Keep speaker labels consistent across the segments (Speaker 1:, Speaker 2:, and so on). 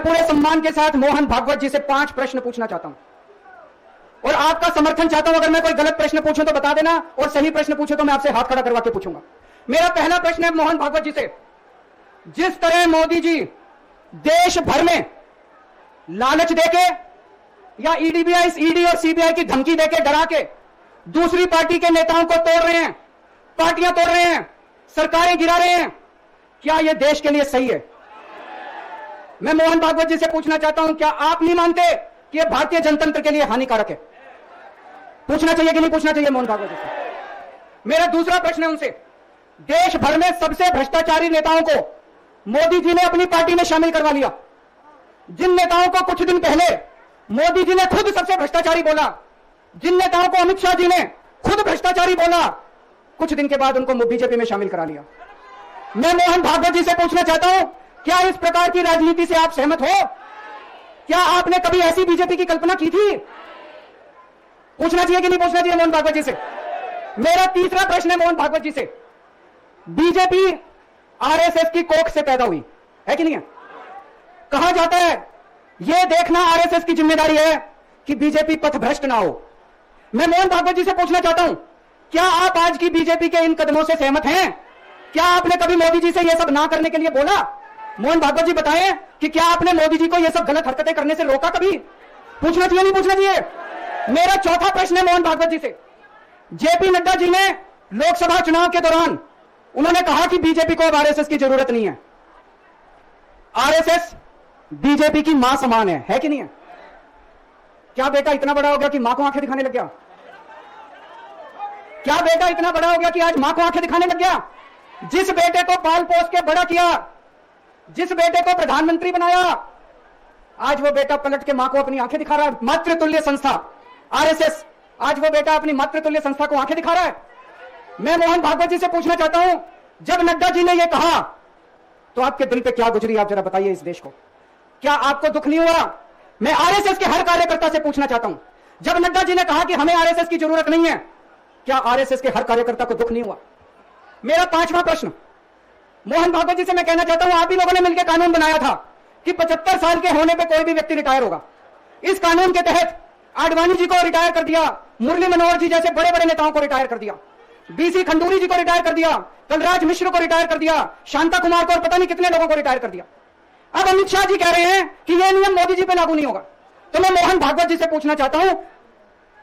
Speaker 1: पूरे सम्मान के साथ मोहन भागवत जी से 5 प्रश्न पूछना चाहता हूं और आपका समर्थन चाहता हूं। अगर मैं कोई गलत प्रश्न पूछूं तो बता देना और सही प्रश्न पूछूं तो मैं आपसे हाथ खड़ा करवा के पूछूंगा। मेरा पहला प्रश्न है मोहन भागवत जी से, जिस तरह मोदी जी देश भर में लालच देके या ईडी और सीबीआई की धमकी देके डरा के दूसरी पार्टी के नेताओं को तोड़ रहे हैं, पार्टियां तोड़ रहे हैं, सरकारें गिरा रहे हैं, क्या यह देश के लिए सही है? मैं मोहन भागवत जी से पूछना चाहता हूं, क्या आप नहीं मानते कि यह भारतीय जनतंत्र के लिए हानिकारक है? पूछना चाहिए कि नहीं पूछना चाहिए मोहन भागवत जी से? मेरा दूसरा प्रश्न है उनसे, देश भर में सबसे भ्रष्टाचारी नेताओं को मोदी जी ने अपनी पार्टी में शामिल करवा लिया। जिन नेताओं को कुछ दिन पहले मोदी जी ने खुद सबसे भ्रष्टाचारी बोला, जिन नेताओं को अमित शाह जी ने खुद भ्रष्टाचारी बोला, कुछ दिन के बाद उनको बीजेपी में शामिल करा लिया। मैं मोहन भागवत जी से पूछना चाहता हूं, क्या इस प्रकार की राजनीति से आप सहमत हो? क्या आपने कभी ऐसी बीजेपी की कल्पना की थी? पूछना चाहिए कि नहीं पूछना चाहिए मोहन भागवत जी से? मेरा तीसरा प्रश्न है मोहन भागवत जी से, बीजेपी आरएसएस की कोख से पैदा हुई है कि नहीं है? कहा जाता है यह देखना आरएसएस की जिम्मेदारी है कि बीजेपी पथभ्रष्ट ना हो। मैं मोहन भागवत जी से पूछना चाहता हूं, क्या आप आज की बीजेपी के इन कदमों से सहमत हैं? क्या आपने कभी मोदी जी से यह सब ना करने के लिए बोला? मोहन भागवत जी बताएं कि क्या आपने मोदी जी को यह सब गलत हरकतें करने से रोका कभी? पूछना चाहिए नहीं पूछना चाहिए? मेरा चौथा प्रश्न है मोहन भागवत जी से, जेपी नड्डा जी ने लोकसभा चुनाव के दौरान उन्होंने कहा कि बीजेपी को अब आरएसएस की जरूरत नहीं है। आरएसएस बीजेपी की मां समान है कि नहीं है? क्या बेटा इतना बड़ा हो गया कि मां को आंखें दिखाने लग गया? क्या बेटा इतना बड़ा हो गया कि आज मां को आंखें दिखाने लग गया? जिस बेटे को पाल पोस के बड़ा किया, जिस बेटे को प्रधानमंत्री बनाया, आज वो बेटा पलट के मां को अपनी आंखें दिखा रहा है। मातृतुल्य संस्था आरएसएस, आज वो बेटा अपनी मातृतुल्य संस्था को आंखें दिखा रहा है। मैं मोहन भागवत जी से पूछना चाहता हूं, जब नड्डा जी ने यह कहा तो आपके दिल पे क्या गुजरी, आप जरा बताइए इस देश को। क्या आपको दुख नहीं हुआ? मैं आरएसएस के हर कार्यकर्ता से पूछना चाहता हूं, जब नड्डा जी ने कहा कि हमें आरएसएस की जरूरत नहीं है, क्या आरएसएस के हर कार्यकर्ता को दुख नहीं हुआ? मेरा पांचवा प्रश्न मोहन भागवत जी से मैं कहना चाहता हूं, आप ही लोगों ने मिलकर कानून बनाया था कि 75 साल के होने पे कोई भी व्यक्ति रिटायर होगा। इस कानून के तहत आडवाणी जी को रिटायर कर दिया, मुरली मनोहर जी जैसे बड़े बड़े नेताओं को रिटायर कर दिया, बीसी खंडूरी जी को रिटायर कर दिया, कलराज मिश्र को रिटायर कर दिया, शांता कुमार को और पता नहीं कितने लोगों को रिटायर कर दिया। अब अमित शाह जी कह रहे हैं कि यह नियम मोदी जी पे लागू नहीं होगा। तो मैं मोहन भागवत जी से पूछना चाहता हूं,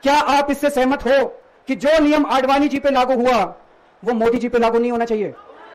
Speaker 1: क्या आप इससे सहमत हो कि जो नियम आडवाणी जी पे लागू हुआ वो मोदी जी पे लागू नहीं होना चाहिए?